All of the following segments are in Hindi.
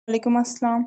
वालेकुम अस्सलाम।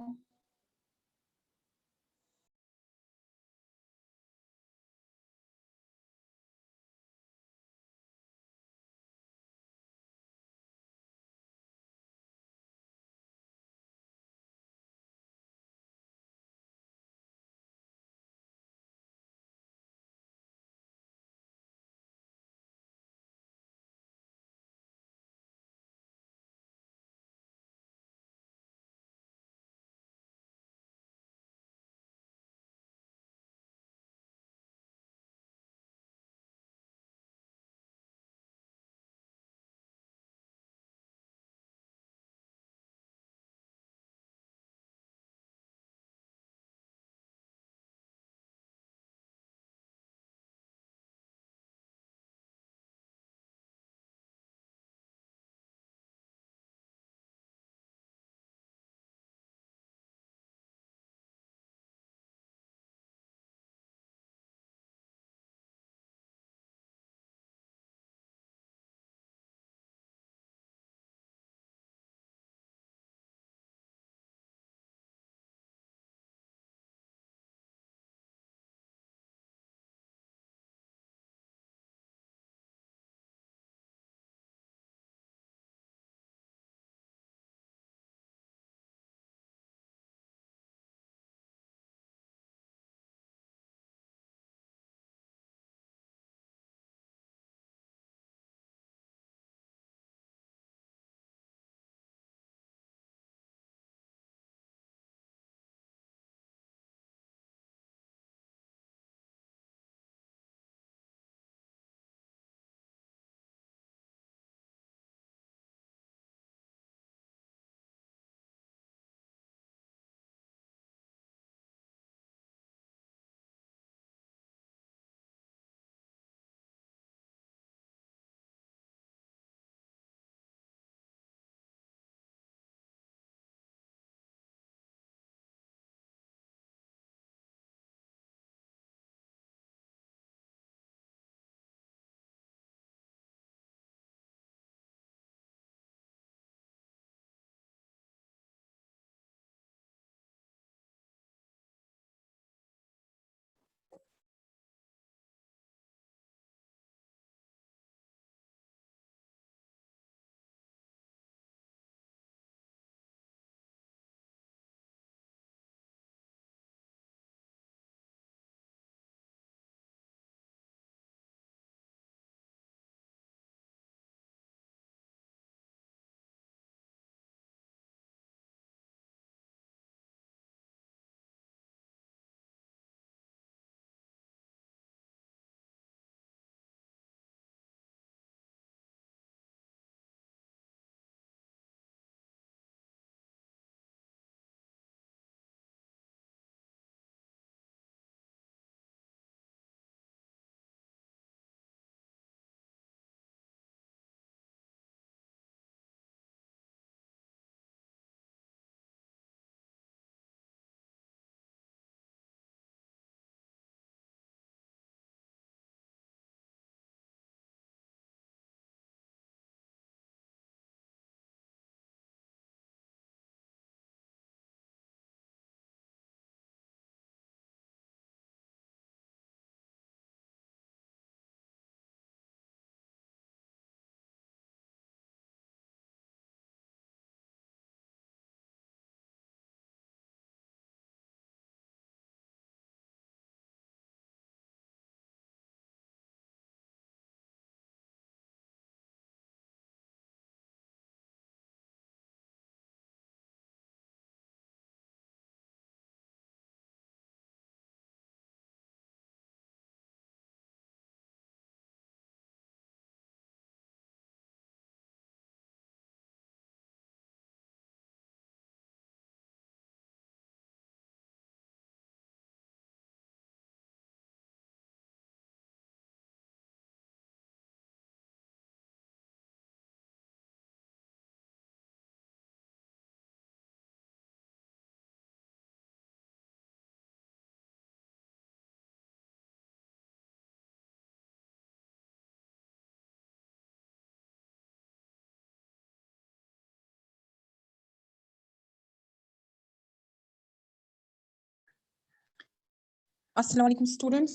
अस्सलाम वालेकुम स्टूडेंट्स।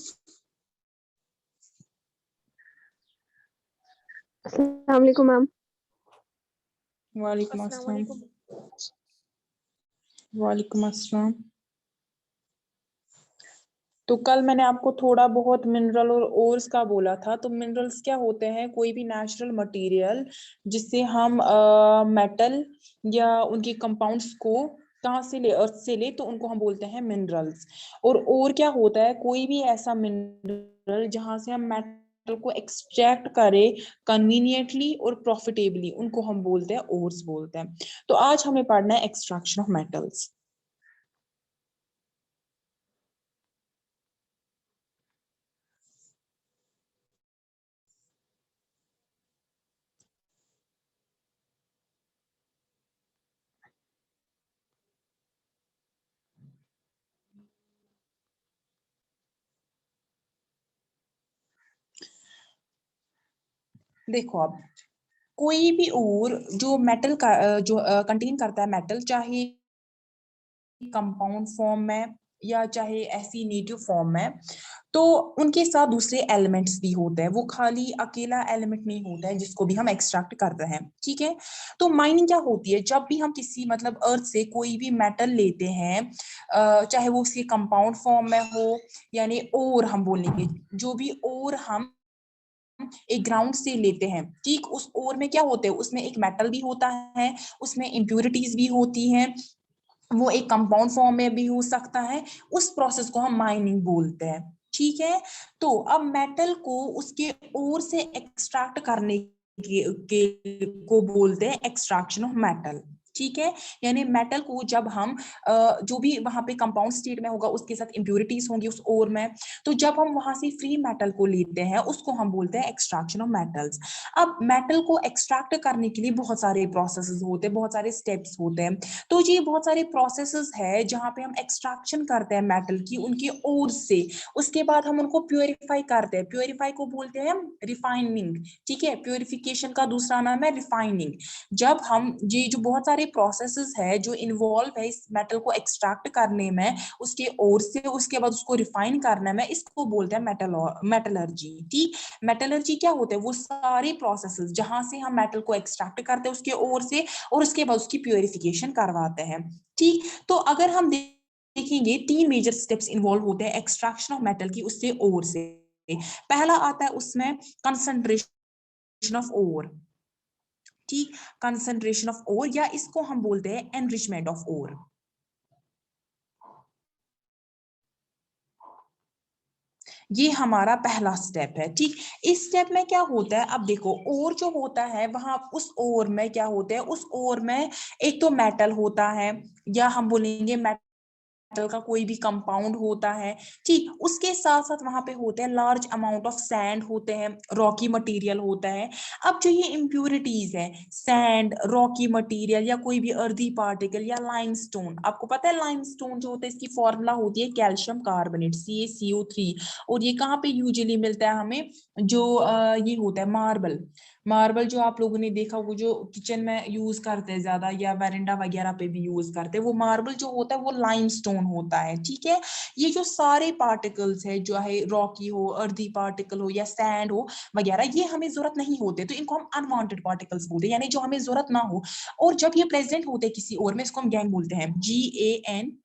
अस्सलाम वालेकुम मैम। वालेकुम अस्सलाम। वालेकुम अस्सलाम। तो कल मैंने आपको थोड़ा बहुत मिनरल और ओर्स का बोला था। तो मिनरल्स क्या होते हैं? कोई भी नेचुरल मटेरियल जिससे हम मेटल या उनके कंपाउंड्स को कहाँ से ले, अर्थ से ले, तो उनको हम बोलते हैं मिनरल्स। और क्या होता है? कोई भी ऐसा मिनरल जहां से हम मेटल को एक्सट्रैक्ट करें कन्वीनियंटली और प्रॉफिटेबली, उनको हम बोलते हैं ओर्स बोलते हैं। तो आज हमें पढ़ना है एक्सट्रैक्शन ऑफ मेटल्स। देखो, अब कोई भी और जो मेटल का जो कंटेन करता है मेटल, चाहे कंपाउंड फॉर्म में या चाहे ऐसी नेटिव फॉर्म में, तो उनके साथ दूसरे एलिमेंट्स भी होते हैं। वो खाली अकेला एलिमेंट नहीं होता है जिसको भी हम एक्सट्रैक्ट करते हैं। ठीक है। तो माइनिंग क्या होती है? जब भी हम किसी मतलब अर्थ से कोई भी मेटल लेते हैं, चाहे वो उसके कंपाउंड फॉर्म में हो, यानी और हम बोलेंगे जो भी और हम एक ग्राउंड से लेते हैं, ठीक, उस ओर में क्या होते हैं? उसमें एक मेटल भी होता है, उसमें इम्प्यूरिटीज भी होती हैं, वो एक कंपाउंड फॉर्म में भी हो सकता है। उस प्रोसेस को हम माइनिंग बोलते हैं। ठीक है। तो अब मेटल को उसके ओर से एक्सट्रैक्ट करने को बोलते हैं एक्सट्रैक्शन ऑफ मेटल। ठीक है। यानी मेटल को जब हम जो भी वहां पे कंपाउंड स्टेट में होगा उसके साथ इंप्यूरिटीज होंगी उस ओर में, तो जब हम वहां से फ्री मेटल को लेते हैं उसको हम बोलते हैं एक्सट्रैक्शन ऑफ मेटल्स। अब मेटल को एक्सट्रैक्ट करने के लिए बहुत सारे प्रोसेसेस होते हैं, बहुत सारे स्टेप्स होते हैं। तो ये बहुत सारे प्रोसेसेस है जहाँ पे हम एक्सट्रैक्शन करते हैं मेटल की उनके ओर से। उसके बाद हम उनको प्योरीफाई करते हैं। प्योरीफाई को बोलते हैं हम रिफाइनिंग। ठीक है। प्योरिफिकेशन का दूसरा नाम है रिफाइनिंग। जब हम ये जो बहुत सारे प्रोसेसेस है जो इन्वॉल्व है इस मेटल को एक्सट्रैक्ट करने में उसके ओर से, उसके बाद उसको रिफाइन करने में, इसको बोलते हैं मेटलर्जी। ठीक। मेटलर्जी क्या होता है? वो सारे प्रोसेसेस जहां से हम मेटल को एक्सट्रैक्ट करते हैं उसके ओर से, और उसके बाद उसकी प्योरिफिकेशन करवाते हैं। ठीक। तो अगर हम देखेंगे 3 मेजर स्टेप्स इन्वॉल्व होते हैं एक्सट्रैक्शन ऑफ मेटल की उससे ओर से। पहला आता है उसमें कंसंट्रेशन ऑफ ओर। ठीक। कंसंट्रेशन ऑफ ओर, या इसको हम बोलते हैं एनरिचमेंट ऑफ ओर। ये हमारा पहला स्टेप है। ठीक। इस स्टेप में क्या होता है? अब देखो, ओर जो होता है वहां उस ओर में क्या होता है? उस ओर में एक तो मेटल होता है, या हम बोलेंगे मेटल का कोई भी कंपाउंड होता है। ठीक। उसके साथ साथ वहां पे होते हैं लार्ज अमाउंट ऑफ सैंड होते हैं, रॉकी मटेरियल होता है। अब जो ये इम्प्यूरिटीज है, सैंड, रॉकी मटेरियल, या कोई भी अर्दी पार्टिकल, या लाइमस्टोन, आपको पता है लाइमस्टोन जो होता है इसकी फॉर्मूला होती है कैल्शियम कार्बोनेट CaCO3। और ये कहाँ पे यूजुअली मिलता है हमें? जो ये होता है मार्बल। मार्बल जो आप लोगों ने देखा, वो जो किचन में यूज करते हैं ज्यादा, या वेरेंडा वगैरह पे भी यूज करते हैं, वो मार्बल जो होता है वो लाइमस्टोन होता है। ठीक है। ये जो सारे पार्टिकल्स है, जो है रॉकी हो, अर्दी पार्टिकल हो, या सैंड हो वगैरह, ये हमें जरूरत नहीं होते, तो इनको हम अनवांटेड पार्टिकल्स बोलते हैं, यानी जो हमें जरूरत ना हो। और जब ये प्रेजेंट होते हैं किसी और में, इसको हम गैंग बोलते हैं, GANGU,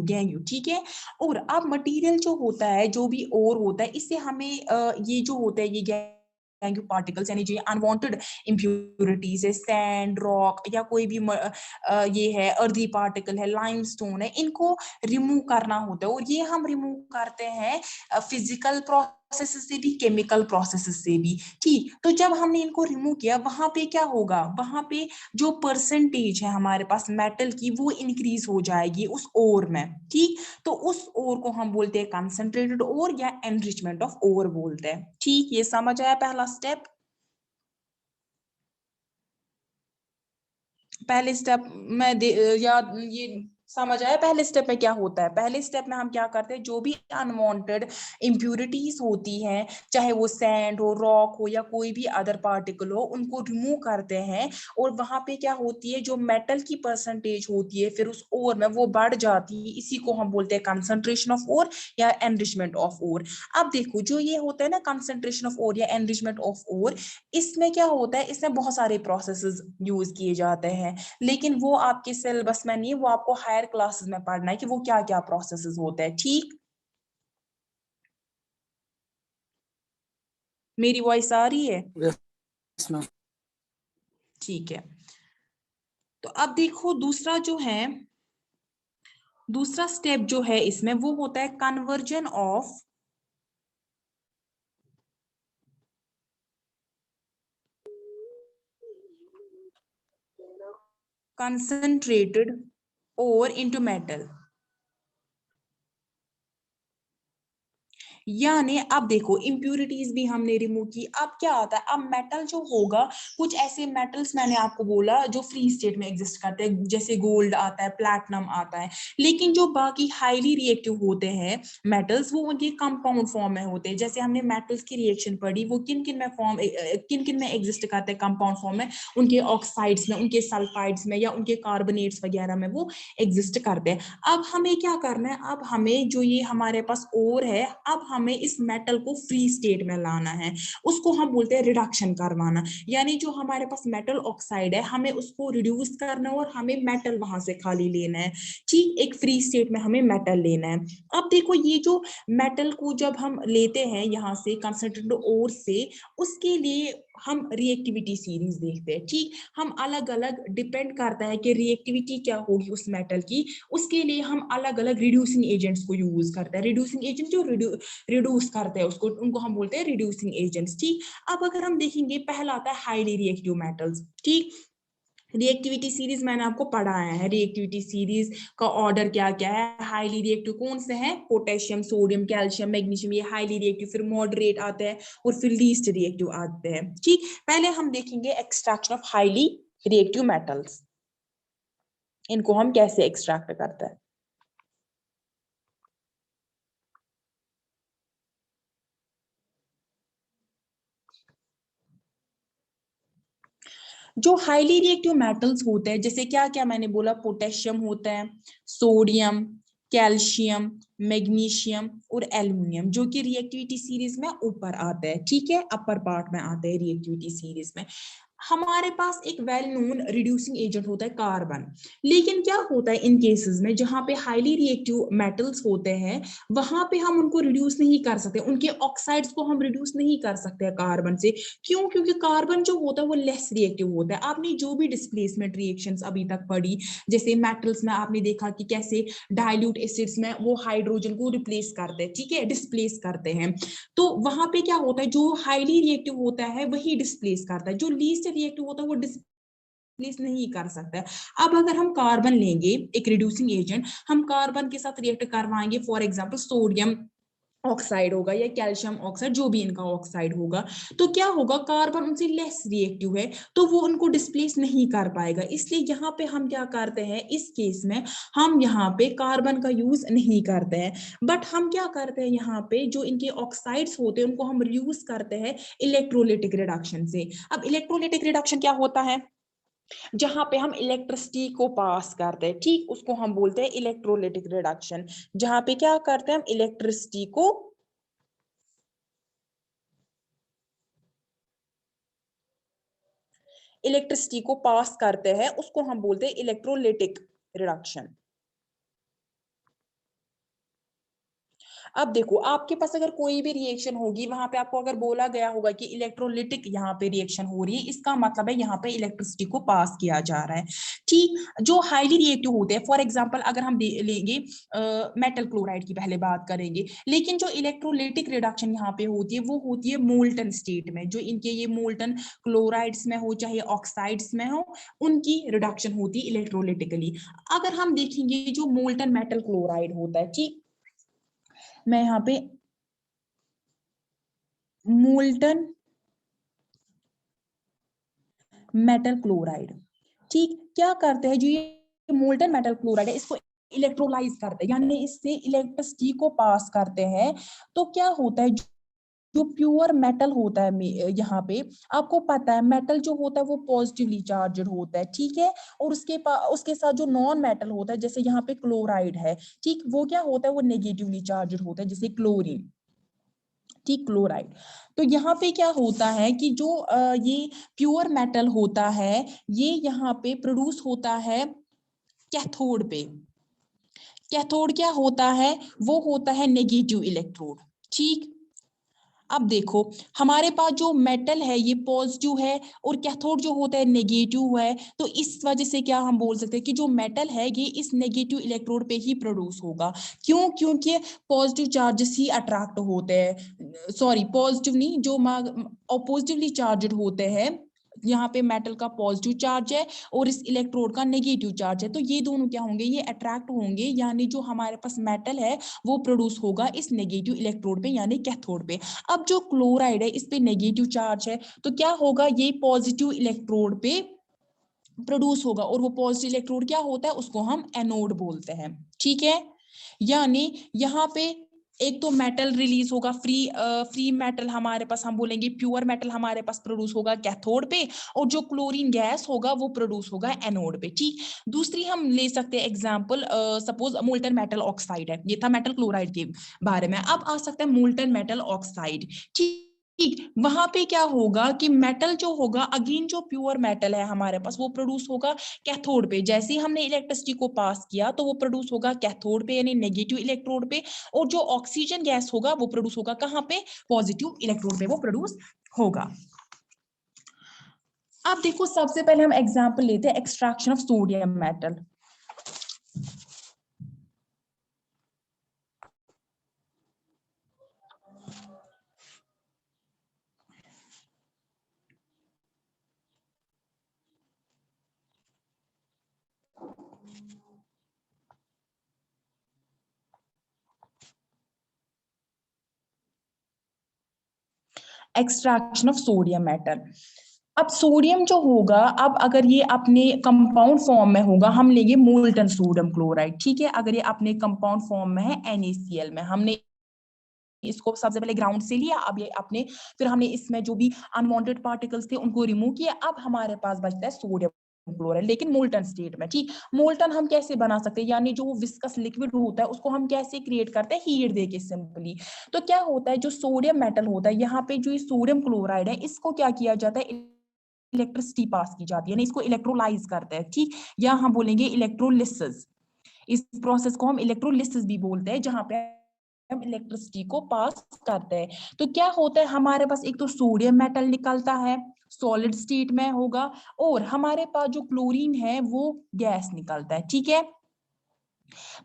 गैंग यू। ठीक है। और अब मटेरियल जो होता है, जो भी और होता है, इससे हमें ये जो होता है ये गैंग पार्टिकल्स, यानी जो अनवांटेड इंप्यूरिटीज है, सैंड, रॉक, या कोई भी ये है अर्दी पार्टिकल है, लाइमस्टोन है, इनको रिमूव करना होता है। और ये हम रिमूव करते हैं फिजिकल प्रोसेस से भी, केमिकल प्रोसेस से भी। ठीक। तो जब हमने इनको रिमूव किया, वहां पे क्या होगा? वहां पे जो परसेंटेज है हमारे पास मेटल की, वो इंक्रीज हो जाएगी उस ओर में। ठीक। तो उस ओर को हम बोलते हैं कंसंट्रेटेड ओर, या एनरिचमेंट ऑफ ओर बोलते हैं। ठीक। ये समझ आया पहला स्टेप? पहले स्टेप में याद ये समझ आया पहले स्टेप में क्या होता है? पहले स्टेप में हम क्या करते हैं, जो भी अनवांटेड इम्प्यूरिटीज होती हैं, चाहे वो सैंड हो, रॉक हो या कोई भी अदर पार्टिकल हो, उनको रिमूव करते हैं। और वहां पे क्या होती है, जो मेटल की परसेंटेज होती है फिर उस ओर में वो बढ़ जाती है। इसी को हम बोलते हैं कंसंट्रेशन ऑफ ओर या एनरिचमेंट ऑफ ओर। अब देखो, जो ये होता है ना कंसंट्रेशन ऑफ ओर या एनरिचमेंट ऑफ ओर, इसमें क्या होता है, इसमें बहुत सारे प्रोसेसेस यूज किए जाते हैं। लेकिन वो आपके सिलेबस में नहीं, वो आपको हायर क्लासेस में पढ़ना है कि वो क्या क्या प्रोसेसेस होते हैं। ठीक, मेरी वॉइस आ रही है? Yes ma'am. ठीक है, तो अब देखो दूसरा जो है, दूसरा स्टेप जो है इसमें वो होता है conversion of concentrated ore into metal। यानी अब देखो इम्प्यूरिटीज भी हमने रिमूव की। अब क्या आता है, अब मेटल जो होगा, कुछ ऐसे मेटल्स मैंने आपको बोला जो फ्री स्टेट में एग्जिस्ट करते हैं, जैसे गोल्ड आता है, प्लैटिनम आता है। लेकिन जो बाकी हाईली रिएक्टिव होते हैं मेटल्स, वो उनके कंपाउंड फॉर्म में होते हैं। जैसे हमने मेटल्स की रिएक्शन पढ़ी, वो किन किन में फॉर्म, किन किन में एग्जिस्ट करते हैं कंपाउंड फॉर्म में, उनके ऑक्साइड्स में, उनके सल्फाइड्स में या उनके कार्बोनेट्स वगैरह में वो एग्जिस्ट करते हैं। अब हमें क्या करना है, अब हमें जो ये हमारे पास ओर है, अब हमें इस मेटल को फ्री स्टेट में लाना है। उसको हम बोलते हैं रिडक्शन करवाना। यानी जो हमारे पास मेटल ऑक्साइड है, हमें उसको रिड्यूस करना है और हमें मेटल वहां से खाली लेना है। ठीक, एक फ्री स्टेट में हमें मेटल लेना है। अब देखो, ये जो मेटल को जब हम लेते हैं यहाँ से कंसंट्रेटेड ओर से, उसके लिए हम रिएक्टिविटी सीरीज देखते हैं। ठीक, हम अलग अलग डिपेंड करता है कि रिएक्टिविटी क्या होगी उस मेटल की, उसके लिए हम अलग अलग रिड्यूसिंग एजेंट्स को यूज करते हैं। रिड्यूसिंग एजेंट जो रिड्यूस करते हैं उसको, उनको हम बोलते हैं रिड्यूसिंग एजेंट्स। ठीक, अब अगर हम देखेंगे, पहला आता है हाईली रिएक्टिव मेटल्स। ठीक, रिएक्टिविटी सीरीज मैंने आपको पढ़ाया है, रिएक्टिविटी सीरीज का ऑर्डर क्या क्या है। हाईली रिएक्टिव कौन से हैं, पोटेशियम, सोडियम, कैल्शियम, मैग्नीशियम, ये हाईली रिएक्टिव। फिर मॉडरेट आते हैं और फिर लीस्ट रिएक्टिव आते हैं। ठीक, पहले हम देखेंगे extraction of highly reactive metals, इनको हम कैसे एक्सट्रैक्ट करते हैं। जो हाईली रिएक्टिव मेटल्स होते हैं, जैसे क्या क्या मैंने बोला, पोटेशियम होता है, सोडियम, कैल्शियम, मैग्नीशियम और एल्युमिनियम, जो कि रिएक्टिविटी सीरीज में ऊपर आते हैं। ठीक है, अपर पार्ट में आते हैं रिएक्टिविटी सीरीज में। हमारे पास एक वेल नोन रिड्यूसिंग एजेंट होता है कार्बन। लेकिन क्या होता है इन केसेस में, जहां पे हाईली रिएक्टिव मेटल्स होते हैं, वहां पे हम उनको रिड्यूस नहीं कर सकते, उनके ऑक्साइड्स को हम रिड्यूस नहीं कर सकते कार्बन से। क्यों? क्योंकि कार्बन जो होता है वो लेस रिएक्टिव होता है। आपने जो भी डिस्प्लेसमेंट रिएक्शंस अभी तक पढ़ी, जैसे मेटल्स में आपने देखा कि कैसे डाइल्यूट एसिड्स में वो हाइड्रोजन को रिप्लेस करते हैं, ठीक है, डिस्प्लेस करते हैं। तो वहां पे क्या होता है, जो हाईली रिएक्टिव होता है वही डिस्प्लेस करता है, जो लीस्ट रिएक्टिव होता है वो डिस्प्लेस नहीं कर सकता है। अब अगर हम कार्बन लेंगे, एक रिड्यूसिंग एजेंट, हम कार्बन के साथ रिएक्ट करवाएंगे, फॉर एग्जांपल सोडियम ऑक्साइड होगा या कैल्शियम ऑक्साइड, जो भी इनका ऑक्साइड होगा, तो क्या होगा, कार्बन उनसे लेस रिएक्टिव है, तो वो उनको डिस्प्लेस नहीं कर पाएगा। इसलिए यहाँ पे हम क्या करते हैं, इस केस में हम यहाँ पे कार्बन का यूज नहीं करते हैं, बट हम क्या करते हैं, यहाँ पे जो इनके ऑक्साइड्स होते हैं उनको हम यूज करते हैं इलेक्ट्रोलिटिक रिडक्शन से। अब इलेक्ट्रोलिटिक रिडक्शन क्या होता है, जहां पे हम इलेक्ट्रिसिटी को पास करते हैं, ठीक, उसको हम बोलते हैं इलेक्ट्रोलिटिक रिडक्शन। जहां पे क्या करते हैं, हम इलेक्ट्रिसिटी को पास करते हैं, उसको हम बोलते हैं इलेक्ट्रोलिटिक रिडक्शन। अब देखो, आपके पास अगर कोई भी रिएक्शन होगी, वहां पे आपको अगर बोला गया होगा कि इलेक्ट्रोलिटिक यहाँ पे रिएक्शन हो रही है, इसका मतलब है यहाँ पे इलेक्ट्रिसिटी को पास किया जा रहा है। ठीक, जो हाईली रिएक्टिव होते हैं, फॉर एग्जांपल अगर हम लेंगे मेटल क्लोराइड की पहले बात करेंगे, लेकिन जो इलेक्ट्रोलिटिक रिडक्शन यहाँ पे होती है वो होती है मोल्टन स्टेट में। जो इनके ये मोल्टन क्लोराइड्स में हो चाहे ऑक्साइड्स में हो, उनकी रिडक्शन होती है इलेक्ट्रोलिटिकली। अगर हम देखेंगे जो मोल्टन मेटल क्लोराइड होता है, ठीक, मैं यहाँ पे मोल्टन मेटल क्लोराइड, ठीक, क्या करते हैं, जो ये मोल्टन मेटल क्लोराइड है, इसको इलेक्ट्रोलाइज करते हैं, यानी इससे इलेक्ट्रिसिटी को पास करते हैं। तो क्या होता है, जो प्योर मेटल होता है यहाँ पे, आपको पता है मेटल जो होता है वो पॉजिटिवली चार्जड होता है, ठीक है। और उसके साथ जो नॉन मेटल होता है, जैसे यहाँ पे क्लोराइड है, ठीक, वो क्या होता है, वो नेगेटिवली चार्जड होता है, जैसे क्लोरीन, ठीक, क्लोराइड। तो यहाँ पे क्या होता है कि जो ये प्योर मेटल होता है, ये यहाँ पे प्रोड्यूस होता है कैथोड पे। कैथोड क्या होता है, वो होता है नेगेटिव इलेक्ट्रोड, ठीक। अब देखो, हमारे पास जो मेटल है ये पॉजिटिव है और कैथोड जो होता है नेगेटिव है, तो इस वजह से क्या हम बोल सकते हैं कि जो मेटल है ये इस नेगेटिव इलेक्ट्रोड पे ही प्रोड्यूस होगा। क्यों? क्योंकि पॉजिटिव चार्जेस ही अट्रैक्ट होते हैं, सॉरी पॉजिटिव नहीं, जो पॉजिटिवली चार्जड होते हैं, यहाँ पे मेटल का पॉजिटिव चार्ज है और इस इलेक्ट्रोड का नेगेटिव चार्ज है, तो ये दोनों क्या होंगे, ये अट्रैक्ट होंगे, यानी जो हमारे पास मेटल है वो प्रोड्यूस होगा इस नेगेटिव इलेक्ट्रोड पे, यानी कैथोड पे। अब जो क्लोराइड है इस पे नेगेटिव चार्ज है, तो क्या होगा, ये पॉजिटिव इलेक्ट्रोड पे प्रोड्यूस होगा, और वो पॉजिटिव इलेक्ट्रोड क्या होता है, उसको हम एनोड बोलते हैं, ठीक है। यानी यहाँ पे एक तो मेटल रिलीज होगा, फ्री मेटल हमारे पास, हम बोलेंगे प्योर मेटल हमारे पास प्रोड्यूस होगा कैथोड पे, और जो क्लोरीन गैस होगा वो प्रोड्यूस होगा एनोड पे, ठीक। दूसरी हम ले सकते हैं example, suppose molten metal oxide है, ये था मेटल क्लोराइड के बारे में। अब आ सकता है मोल्टन मेटल ऑक्साइड, ठीक। वहां पे क्या होगा कि मेटल जो होगा, अगेन जो प्योर मेटल है हमारे पास, वो प्रोड्यूस होगा कैथोड पे। जैसे ही हमने इलेक्ट्रिसिटी को पास किया तो वो प्रोड्यूस होगा कैथोड पे, यानी नेगेटिव इलेक्ट्रोड पे, और जो ऑक्सीजन गैस होगा वो प्रोड्यूस होगा कहाँ पे, पॉजिटिव इलेक्ट्रोड पे वो प्रोड्यूस होगा। अब देखो, सबसे पहले हम एग्जांपल लेते हैं extraction of sodium metal. Extraction of sodium metal. अब सोडियम जो होगा, अब अगर ये अपने कंपाउंड फॉर्म में होगा, हम लेंगे मोल्टन सोडियम क्लोराइड, ठीक है। अगर ये अपने कंपाउंड फॉर्म में है NaCl में, हमने इसको सबसे पहले ग्राउंड से लिया, अब ये अपने, फिर हमने इसमें जो भी अनवांटेड पार्टिकल्स थे उनको रिमूव किया, अब हमारे पास बचता है सोडियम क्लोराइड, लेकिन मोल्टन स्टेट में, ठीक। मोल्टन हम कैसे बना सकते हैं, यानी जो विस्कस लिक्विड होता है उसको हम कैसे क्रिएट करते हैं, हीट देके सिंपली। तो क्या होता है, जो सोडियम मेटल होता है, यहाँ पे जो सोडियम क्लोराइड है, इसको क्या किया जाता है, इलेक्ट्रिसिटी पास की जाती है, यानी इसको इलेक्ट्रोलाइज करते हैं, ठीक। या हम बोलेंगे इलेक्ट्रोलिसिस, इस प्रोसेस को हम इलेक्ट्रोलिसिस भी बोलते हैं, जहां पे हम इलेक्ट्रिसिटी को पास करते हैं। तो क्या होता है, हमारे पास एक तो सोडियम मेटल निकलता है, सॉलिड स्टेट में होगा, और हमारे पास जो क्लोरीन है वो गैस निकलता है, ठीक है।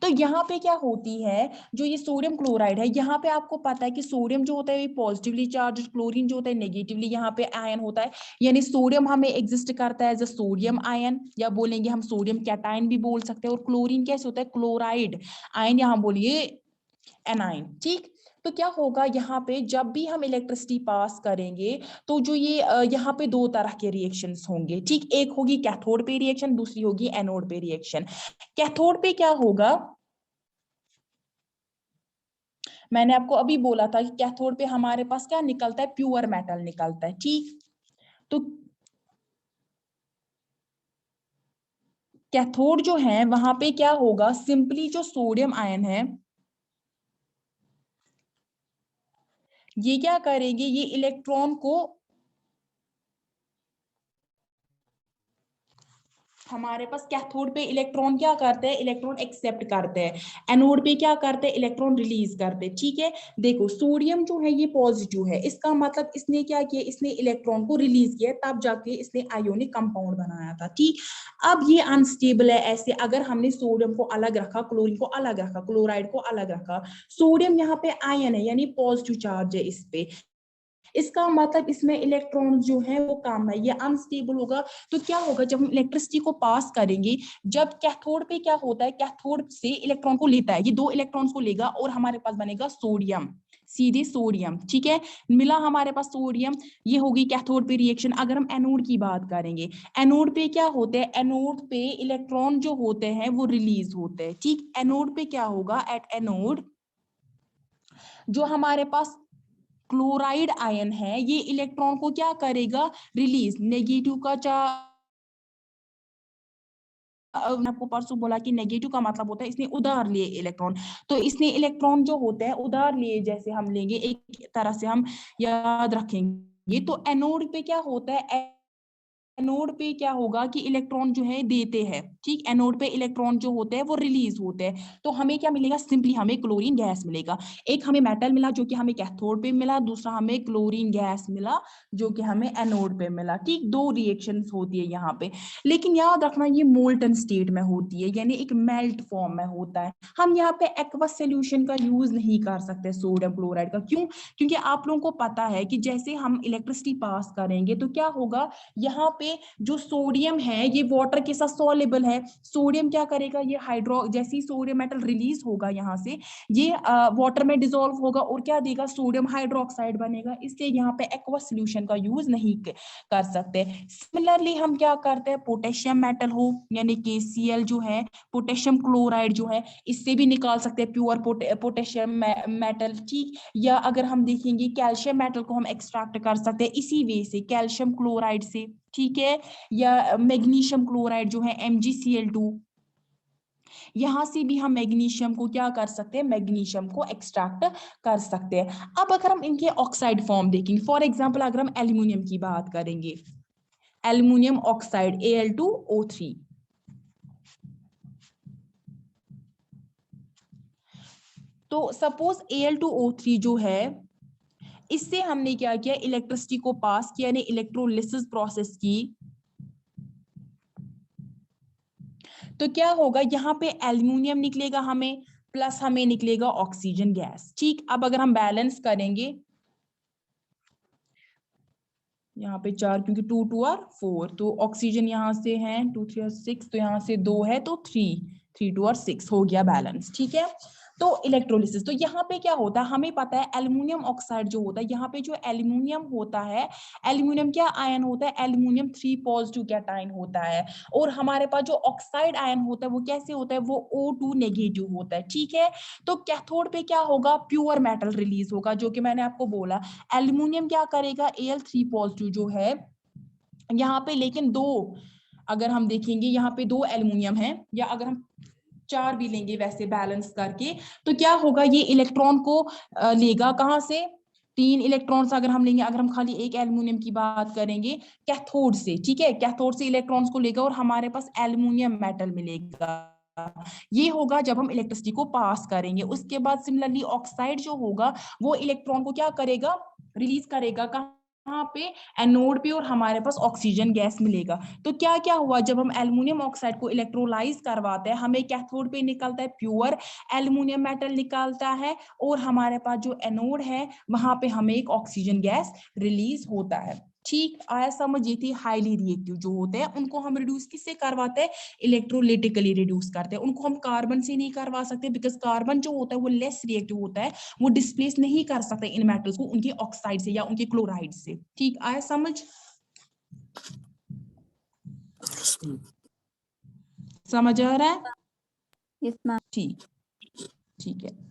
तो यहाँ पे क्या होती है, जो ये सोडियम क्लोराइड है, यहाँ पे आपको पता है कि सोडियम जो होता है ये पॉजिटिवली चार्ज, क्लोरीन जो होता है नेगेटिवली, यहाँ पे आयन होता है, यानी सोडियम हमें एग्जिस्ट करता है एज अ सोडियम आयन, या बोलेंगे हम सोडियम कैटायन भी बोल सकते हैं। और क्लोरीन कैसे होता है, क्लोराइड आयन, यहाँ बोलिए एनाइन, ठीक। तो क्या होगा, यहाँ पे जब भी हम इलेक्ट्रिसिटी पास करेंगे, तो जो ये यहाँ पे दो तरह के रिएक्शंस होंगे, ठीक। एक होगी कैथोड पे रिएक्शन, दूसरी होगी एनोड पे रिएक्शन। कैथोड पे क्या होगा, मैंने आपको अभी बोला था कि कैथोड पे हमारे पास क्या निकलता है, प्योर मेटल निकलता है, ठीक। तो कैथोड जो है वहां पे क्या होगा, सिंपली जो सोडियम आयन है ये क्या करेंगे, ये इलेक्ट्रॉन को, हमारे पास कैथोड पे इलेक्ट्रॉन क्या करते हैं, इलेक्ट्रॉन एक्सेप्ट करते हैं, एनोड पे क्या करते हैं, इलेक्ट्रॉन रिलीज करते हैं, ठीक है। देखो, सोडियम जो है ये पॉजिटिव है, इसका मतलब इसने क्या किया, इसने इलेक्ट्रॉन को रिलीज किया, तब जाके इसने आयोनिक कंपाउंड बनाया था, ठीक। अब ये अनस्टेबल है, ऐसे अगर हमने सोडियम को अलग रखा, क्लोरीन को अलग रखा, क्लोराइड को अलग रखा, सोडियम यहाँ पे आयन है, यानी पॉजिटिव चार्ज है इस पे, इसका मतलब इसमें इलेक्ट्रॉन जो है वो कम है, ये अनस्टेबल होगा। तो क्या होगा, जब हम इलेक्ट्रिसिटी को पास करेंगे, जब कैथोड पे क्या होता है, कैथोड से इलेक्ट्रॉन को लेता है, ये दो इलेक्ट्रॉन्स को लेगा और हमारे पास बनेगा सोडियम, सीधे सोडियम, ठीक है, मिला हमारे पास सोडियम, ये होगी कैथोड पे रिएक्शन। अगर हम एनोड की बात करेंगे, एनोड पे क्या होते हैं, एनोड पे इलेक्ट्रॉन जो होते हैं वो रिलीज होते हैं, ठीक। एनोड पे क्या होगा, एट एनोड जो हमारे पास क्लोराइड आयन है ये इलेक्ट्रॉन को क्या करेगा, रिलीज। नेगेटिव का मैंने आपको परसों बोला कि नेगेटिव का मतलब होता है इसने उधार लिए इलेक्ट्रॉन, तो इसने इलेक्ट्रॉन जो होते हैं उधार लिए, जैसे हम लेंगे, एक तरह से हम याद रखेंगे। तो एनोड पे क्या होता है, एनोड पे क्या होगा कि इलेक्ट्रॉन जो है देते हैं, ठीक। एनोड पे इलेक्ट्रॉन जो होते हैं वो रिलीज होते हैं, तो हमें क्या मिलेगा, सिंपली हमें क्लोरीन गैस मिलेगा। एक हमें मेटल मिला जो कि हमें कैथोड पे मिला, दूसरा हमें क्लोरीन गैस मिला जो कि हमें एनोड पे मिला, ठीक। दो रिएक्शंस होती है यहाँ पे, लेकिन याद रखना ये मोल्टन स्टेट में होती है, यानी एक मेल्ट फॉर्म में होता है। हम यहाँ पे एक्वस सोल्यूशन का यूज नहीं कर सकते सोडियम क्लोराइड का, क्यों, क्योंकि आप लोगों को पता है कि जैसे हम इलेक्ट्रिसिटी पास करेंगे तो क्या होगा, यहाँ पे जो सोडियम है ये वाटर के साथ सॉल्युबल है। सोडियम क्या करेगा, ये हाइड्रो, जैसे ही सोडियम मेटल रिलीज होगा यहाँ से, ये वाटर में डिसॉल्व होगा और क्या देगा, सोडियम हाइड्रोक्साइड बनेगा। इसलिए यहाँ पे एक्वस सॉल्यूशन का यूज नहीं कर सकते। सिमिलरली हम क्या करते हैं, पोटेशियम मेटल हो यानी KCl जो है, पोटेशियम क्लोराइड जो है, इससे भी निकाल सकते हैं प्योर पोटेशियम मेटल, ठीक। या अगर हम देखेंगे कैल्शियम मेटल को हम एक्सट्रैक्ट कर सकते हैं इसी वे से, कैल्शियम क्लोराइड से, ठीक है। या मैग्नीशियम क्लोराइड जो है MgCl2, यहां से भी हम मैग्नीशियम को क्या कर सकते हैं, मैग्नीशियम को एक्सट्रैक्ट कर सकते हैं। अब अगर हम इनके ऑक्साइड फॉर्म देखेंगे, फॉर एग्जांपल अगर हम एल्यूमिनियम की बात करेंगे, एल्यूमिनियम ऑक्साइड Al2O3, तो सपोज Al2O3 जो है, इससे हमने क्या किया, इलेक्ट्रिसिटी को पास किया, यानी इलेक्ट्रोलिसिस प्रोसेस की, तो क्या होगा, यहाँ पे एल्यूमिनियम निकलेगा हमें, प्लस हमें निकलेगा ऑक्सीजन गैस, ठीक। अब अगर हम बैलेंस करेंगे, यहाँ पे 4 क्योंकि 2 2 और 4, तो ऑक्सीजन यहाँ से है 2 3 और 6, तो यहाँ से 2 है तो 3 2 और 6 हो गया बैलेंस, ठीक है। तो इलेक्ट्रोलिसिस, तो यहाँ पे क्या होता है, हमें पता है एल्युमिनियम ऑक्साइड जो होता है, यहाँ पे जो एल्युमिनियम होता है, एल्युमिनियम क्या आयन होता है, एल्युमिनियम 3 पॉजिटिव कैटायन होता है। और हमारे पास जो ऑक्साइड आयन होता है वो कैसे होता है, वो O2 नेगेटिव होता है, ठीक है। तो कैथोड पे क्या होगा, प्योर मेटल रिलीज होगा, जो कि मैंने आपको बोला, एल्युमिनियम क्या करेगा, Al3 पॉजिटिव जो है यहाँ पे, लेकिन दो, अगर हम देखेंगे यहाँ पे 2 एल्युमिनियम है, या अगर हम 4 भी लेंगे वैसे बैलेंस करके, तो क्या होगा, ये इलेक्ट्रॉन को लेगा कहां से, 3 इलेक्ट्रॉन्स अगर हम लेंगे, अगर हम खाली एक एल्युमिनियम की बात करेंगे कैथोड से, ठीक है, कैथोड से इलेक्ट्रॉन्स को लेगा और हमारे पास एल्युमिनियम मेटल मिलेगा। ये होगा जब हम इलेक्ट्रिसिटी को पास करेंगे। उसके बाद सिमिलरली ऑक्साइड जो होगा वो इलेक्ट्रॉन को क्या करेगा, रिलीज करेगा, कहाँ पे, एनोड पे, और हमारे पास ऑक्सीजन गैस मिलेगा। तो क्या क्या हुआ, जब हम एल्युमिनियम ऑक्साइड को इलेक्ट्रोलाइज करवाते हैं, हमें कैथोड पे निकलता है प्योर एल्युमिनियम मेटल निकलता है, और हमारे पास जो एनोड है वहां पे हमें एक ऑक्सीजन गैस रिलीज होता है, ठीक। आया समझ, ये थी हाईली रिएक्टिव जो होते हैं, उनको हम रिड्यूस किससे करवाते हैं, इलेक्ट्रोलिटिकली रिड्यूस करते हैं। उनको हम कार्बन से नहीं करवा सकते, बिकॉज कार्बन जो होता है वो लेस रिएक्टिव होता है, वो डिस्प्लेस नहीं कर सकते इन मेटल्स को उनके ऑक्साइड से या उनके क्लोराइड से, ठीक। आया समझ, समझ आ रहा है, यस मैम। ठीक, ठीक है।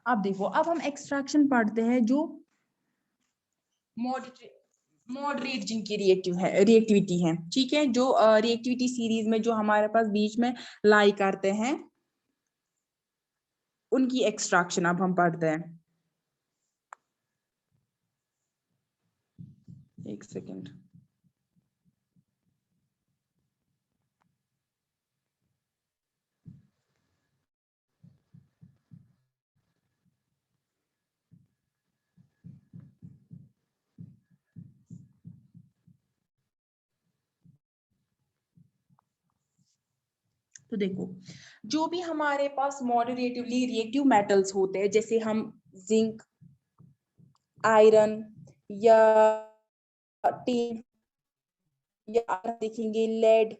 अब देखो, अब हम एक्सट्रैक्शन पढ़ते हैं जो मॉडरेट जिनकी रिएक्टिविटी है, ठीक है, जो रिएक्टिविटी सीरीज में जो हमारे पास बीच में लाई करते हैं उनकी एक्सट्रैक्शन अब हम पढ़ते हैं। एक सेकेंड, तो देखो, जो भी हमारे पास मॉडरेटिवली रिएक्टिव मेटल्स होते हैं, जैसे हम जिंक, आयरन या टिन, या आप देखेंगे लेड,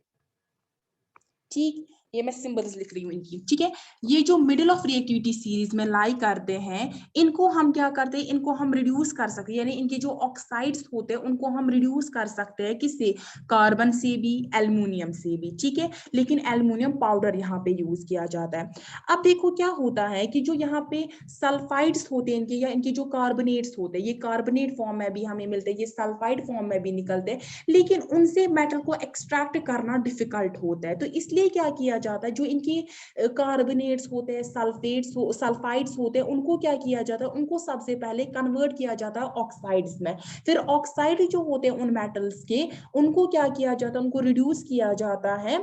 ठीक, ये मैं सिंबल्स लिख रही हूँ इनकी, ठीक है। ये जो मिडिल ऑफ रिएक्टिविटी सीरीज में लाई करते हैं, इनको हम क्या करते हैं, इनको हम रिड्यूस कर सकते हैं, यानी इनके जो ऑक्साइड्स होते हैं उनको हम रिड्यूस कर सकते हैं, किससे, कार्बन से भी, एल्युमिनियम से भी, ठीक है। लेकिन एल्युमिनियम पाउडर यहाँ पे यूज किया जाता है। अब देखो क्या होता है कि जो यहाँ पे सल्फाइड्स होते हैं इनके, या इनके जो कार्बोनेट्स होते हैं, ये कार्बोनेट फॉर्म में भी हमें मिलते हैं, ये सल्फाइड फॉर्म में भी निकलते हैं, लेकिन उनसे मेटल को एक्सट्रैक्ट करना डिफिकल्ट होता है। तो इसलिए क्या किया जाता है, जो इनके कार्बोनेट्स होते हैं, सल्फाइड्स होते हैं, उनको क्या किया जाता है, उनको सबसे पहले कन्वर्ट किया जाता है ऑक्साइड्स में। फिर ऑक्साइड जो होते हैं उन मेटल्स के, उनको क्या किया जाता है, उनको रिड्यूस किया जाता है,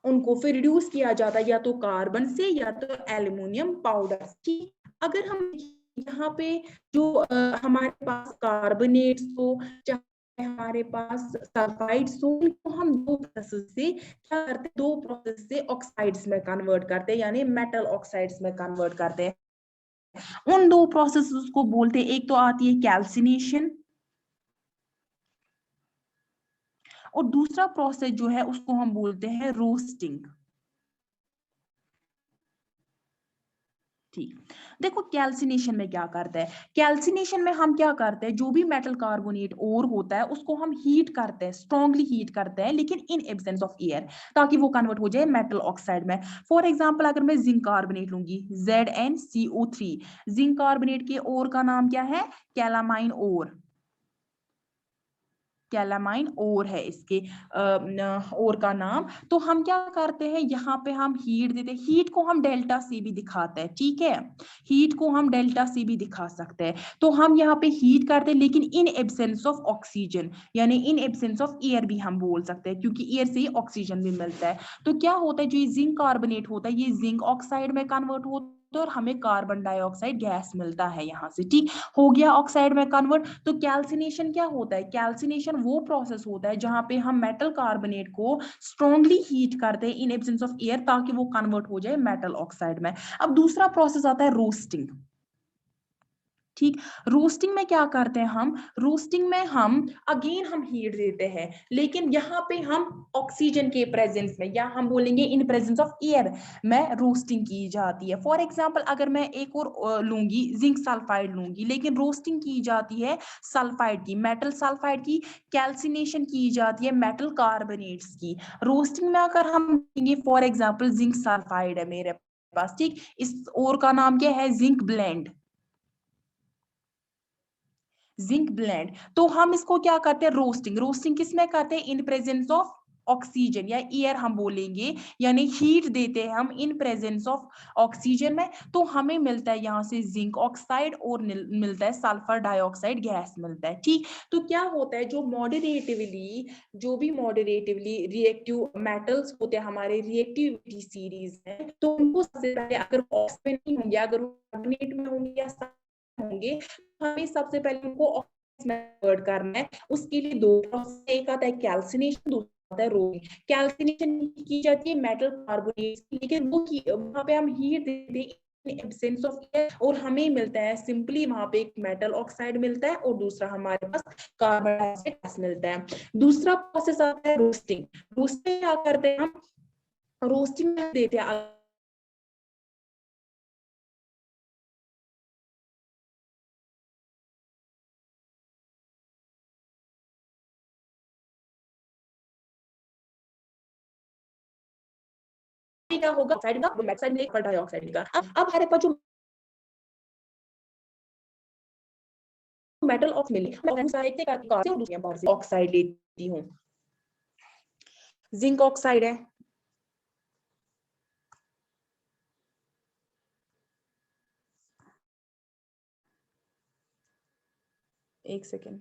उनको फिर रिड्यूस किया जाता है या तो कार्बन से या तो एल्युमिनियम पाउडर से। अगर हम यहाँ पे जो हमारे पास कार्बोनेट्स हो, चाहे हमारे पास सल्फाइड्स हो, उनको हम दो प्रोसेस से क्या करते हैं, दो प्रोसेस से ऑक्साइड्स में कन्वर्ट करते हैं, यानी मेटल ऑक्साइड्स में कन्वर्ट करते हैं। उन दो प्रोसेस को बोलते हैं, एक तो आती है कैल्सिनेशन, और दूसरा प्रोसेस जो है उसको हम बोलते हैं रोस्टिंग। ठीक, देखो कैल्सिनेशन में क्या करते हैं, कैल्सिनेशन में हम क्या करते हैं, जो भी मेटल कार्बोनेट ओर होता है उसको हम हीट करते हैं, स्ट्रांगली हीट करते हैं, लेकिन इन एब्सेंस ऑफ एयर, ताकि वो कन्वर्ट हो जाए मेटल ऑक्साइड में। फॉर एग्जांपल अगर मैं जिंक कार्बोनेट लूंगी, ZnCO3, जिंक कार्बोनेट के ओर का नाम क्या है, कैलामाइन ओर, कैलामाइन ओर है इसके ओर का नाम। तो हम क्या करते हैं, यहाँ पे हम हीट देते हैं, हीट को हम डेल्टा से भी दिखाते हैं, ठीक है, हीट को हम डेल्टा से भी दिखा सकते हैं। तो हम यहाँ पे हीट करते हैं, लेकिन इन एब्सेंस ऑफ ऑक्सीजन, यानी इन एब्सेंस ऑफ एयर भी हम बोल सकते हैं, क्योंकि एयर से ही ऑक्सीजन भी मिलता है। तो क्या होता है, जो ये जिंक कार्बोनेट होता है ये जिंक ऑक्साइड में कन्वर्ट होता है, और हमें कार्बन डाइऑक्साइड गैस मिलता है यहाँ से, ठीक हो गया ऑक्साइड में कन्वर्ट। तो कैल्सिनेशन क्या होता है, कैल्सिनेशन वो प्रोसेस होता है जहां पे हम मेटल कार्बोनेट को स्ट्रांगली हीट करते हैं इन एब्सेंस ऑफ एयर, ताकि वो कन्वर्ट हो जाए मेटल ऑक्साइड में। अब दूसरा प्रोसेस आता है रोस्टिंग, ठीक, रोस्टिंग में क्या करते हैं हम, रोस्टिंग में हम अगेन हम हीट देते हैं, लेकिन यहाँ पे हम ऑक्सीजन के प्रेजेंस में, या हम बोलेंगे इन प्रेजेंस ऑफ एयर में रोस्टिंग की जाती है। फॉर एग्जांपल अगर मैं एक और लूंगी, जिंक सल्फाइड लूंगी, लेकिन रोस्टिंग की जाती है सल्फाइड की, मेटल सल्फाइड की, कैल्सिनेशन की जाती है मेटल कार्बोनेट्स की। रोस्टिंग में अगर हम लेंगे, फॉर एग्जाम्पल जिंक सल्फाइड है मेरे पास, ठीक, इस और का नाम क्या है, जिंक ब्लेंड, जिंक ब्लेंड। तो हम इसको क्या करते हैं, रोस्टिंग, रोस्टिंग किसमें करते हैं, इन प्रेजेंस ऑफ ऑक्सीजन या एयर हम बोलेंगे, यानी हीट देते हैं हम इन प्रेजेंस ऑफ ऑक्सीजन में। तो हमें मिलता है यहाँ से जिंक ऑक्साइड, और मिलता है सल्फर डाइऑक्साइड गैस मिलता है, ठीक। तो क्या होता है, जो मॉडरेटिवली, जो भी मॉडरेटिवली रिएक्टिव मेटल्स होते हैं हमारे रिएक्टिविटी सीरीज में, तो उनको सबसे पहले अगर ऑक्सीजन नहीं होंगे, अगर कार्बोनेट में होंगे या होंगे, हमें सबसे पहले उनको कन्वर्ट करना है। उसके लिए दो प्रोसेस, एक आता है कैल्सिनेशन, दूसरा आता है रोस्टिंग। कैल्सिनेशन की जाती है मेटल कार्बोनेट, लेकिन वो वहां पे हम हीट देते हैं एब्सेंस ऑफ एयर, और हमें मिलता है सिंपली वहां पे एक मेटल ऑक्साइड मिलता है, और दूसरा हमारे पास कार्बन डाइऑक्साइड गैस मिलता है। दूसरा प्रोसेस आता है रोस्टिंग। रोस्टिंग क्या करते हैं हम, रोस्टिंग में देते हैं, क्या होगा, ऑक्साइड का मेटल मिलेगा डाइऑक्साइड का। अब हमारे पास जो मेटल ऑक्स मिली, ऑक्साइड लेती हूँ, जिंक ऑक्साइड है, एक सेकेंड,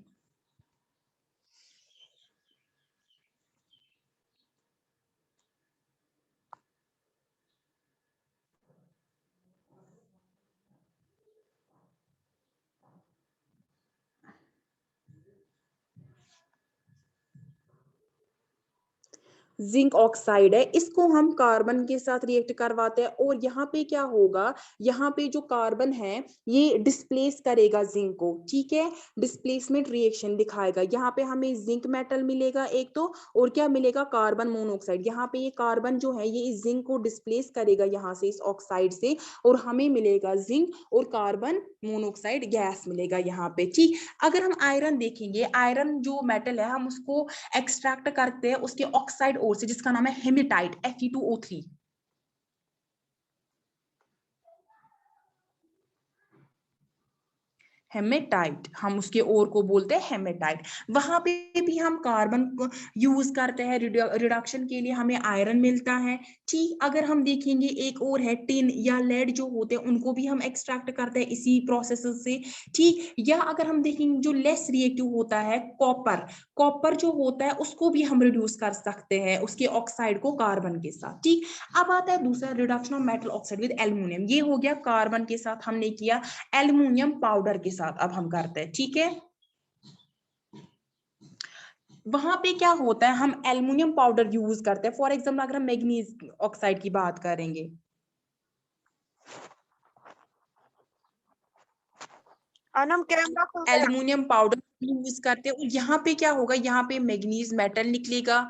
जिंक ऑक्साइड है, इसको हम कार्बन के साथ रिएक्ट करवाते हैं और यहाँ पे क्या होगा, यहाँ पे जो कार्बन है ये डिस्प्लेस करेगा जिंक को, ठीक है, डिस्प्लेसमेंट रिएक्शन दिखाएगा। यहाँ पे हमें जिंक मेटल मिलेगा एक तो, और क्या मिलेगा, कार्बन मोनोऑक्साइड। यहाँ पे ये कार्बन जो है ये इस जिंक को डिस्प्लेस करेगा यहाँ से, इस ऑक्साइड से, और हमें मिलेगा जिंक और कार्बन मोनोऑक्साइड गैस मिलेगा यहाँ पे, ठीक। अगर हम आयरन देखेंगे, आयरन जो मेटल है हम उसको एक्सट्रैक्ट करते हैं उसके ऑक्साइड ओर से, जिसका नाम है हेमेटाइट, Fe2O3। हेमेटाइट, हम उसके ओर को बोलते हैं हेमेटाइट। वहां पे भी हम कार्बन यूज करते हैं रिडक्शन के लिए, हमें आयरन मिलता है, ठीक। अगर हम देखेंगे एक और है टिन या लेड जो होते हैं, उनको भी हम एक्सट्रैक्ट करते हैं इसी प्रोसेस से, ठीक। या अगर हम देखेंगे जो लेस रिएक्टिव होता है कॉपर, कॉपर जो होता है उसको भी हम रिड्यूस कर सकते हैं उसके ऑक्साइड को कार्बन के साथ, ठीक। अब आता है दूसरा, reduction of metal oxide with aluminium. ये हो गया कार्बन के साथ हमने किया, एल्यूमिनियम पाउडर के साथ अब हम करते हैं, ठीक है। वहां पे क्या होता है, हम एल्युमिनियम पाउडर यूज करते हैं। फॉर एग्जाम्पल अगर हम मैग्नीज ऑक्साइड की बात करेंगे, एल्युमिनियम पाउडर यूज करते हैं, और यहाँ पे क्या होगा, यहाँ पे मैग्नीज मेटल निकलेगा,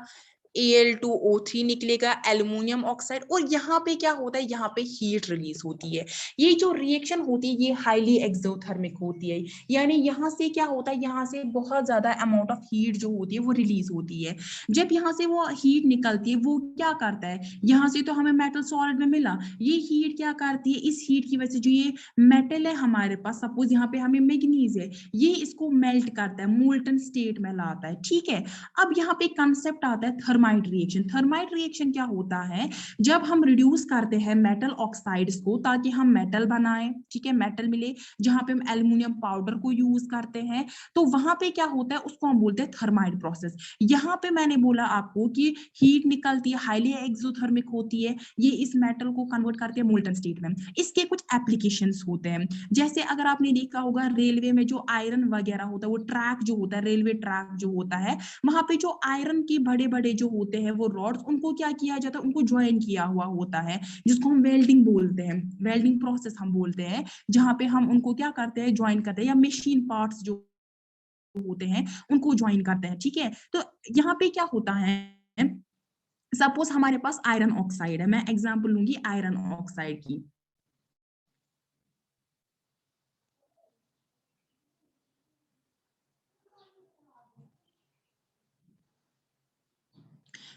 Al2O3 निकलेगा, एल्युमिनियम ऑक्साइड, और यहाँ पे क्या होता है, यहाँ पे हीट रिलीज होती है। ये जो रिएक्शन होती है ये हाईली एक्सोथर्मिक होती है, यानी यहाँ से क्या होता है, यहाँ से बहुत ज्यादा अमाउंट ऑफ हीट जो होती है वो रिलीज होती है। जब यहाँ से वो हीट निकलती है वो क्या करता है, यहाँ से तो हमें मेटल सॉलिड में मिला, ये हीट क्या करती है, इस हीट की वजह से जो ये मेटल है हमारे पास, सपोज यहाँ पे हमें मैग्नीज है, ये इसको मेल्ट करता है, मोल्टन स्टेट में लाता है, ठीक है। अब यहाँ पे कंसेप्ट आता है थर्माइट रिएक्शन। थर्माइट रिएक्शन क्या होता है, जब हम रिड्यूस करते हैं मेटल ऑक्साइड्स को ताकि हम मेटल बनाएं, ठीक है, मेटल मिले, जहां पे हम एल्युमिनियम पाउडर को यूज करते हैं, तो वहां पे क्या होता है, उसको हम बोलते हैं थर्माइट प्रोसेस। यहाँ पे मैंने बोला आपको कि हीट निकलती है, हाईली एक्सोथर्मिक होती है, ये इस मेटल को कन्वर्ट करते हैं मोल्टन स्टेट में। इसके कुछ एप्लीकेशंस होते हैं, जैसे अगर आपने देखा होगा रेलवे में जो आयरन वगैरह होता है, वो ट्रैक जो होता है, रेलवे ट्रैक जो होता है, वहां पे जो आयरन के बड़े बड़े जो होते हैं वो रॉड्स, उनको क्या किया जाता है, उनको ज्वाइन किया हुआ होता है, जिसको हम वेल्डिंग बोलते हैं, वेल्डिंग प्रोसेस हम बोलते हैं, जहां पे हम उनको क्या करते हैं, ज्वाइन करते हैं, या मशीन पार्ट्स जो होते हैं उनको ज्वाइन करते हैं, ठीक है। तो यहाँ पे क्या होता है, सपोज हमारे पास आयरन ऑक्साइड है, मैं एग्जांपल लूंगी आयरन ऑक्साइड की,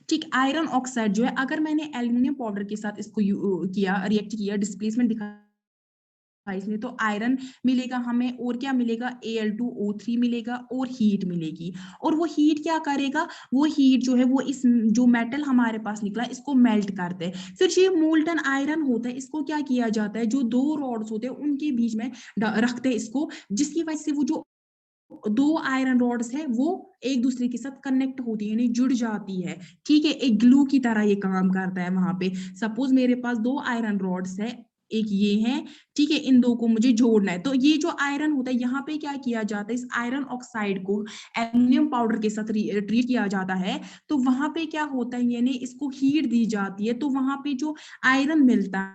ठीक। आयरन ऑक्साइड जो है, अगर मैंने एल्युमिनियम पाउडर के साथ इसको किया, रिएक्ट किया, डिस्प्लेसमेंट दिखा इसमें, तो आयरन मिलेगा हमें, और क्या मिलेगा, Al2O3 मिलेगा, और हीट मिलेगी। और वो हीट क्या करेगा, वो हीट जो है वो इस जो मेटल हमारे पास निकला इसको मेल्ट करते हैं। फिर ये मोल्टन आयरन होता है, इसको क्या किया जाता है, जो दो रॉड्स होते हैं उनके बीच में रखते हैं इसको, जिसकी वजह से वो जो दो आयरन रॉड्स है वो एक दूसरे के साथ कनेक्ट होती है, यानी जुड़ जाती है, ठीक है, एक ग्लू की तरह ये काम करता है वहां पे। सपोज मेरे पास दो आयरन रॉड्स है, एक ये है, ठीक है, इन दो को मुझे जोड़ना है, तो ये जो आयरन होता है यहाँ पे क्या किया जाता है, इस आयरन ऑक्साइड को एल्युमिनियम पाउडर के साथ ट्रीट किया जाता है, तो वहां पे क्या होता है, यानी इसको हीट दी जाती है, तो वहां पे जो आयरन मिलता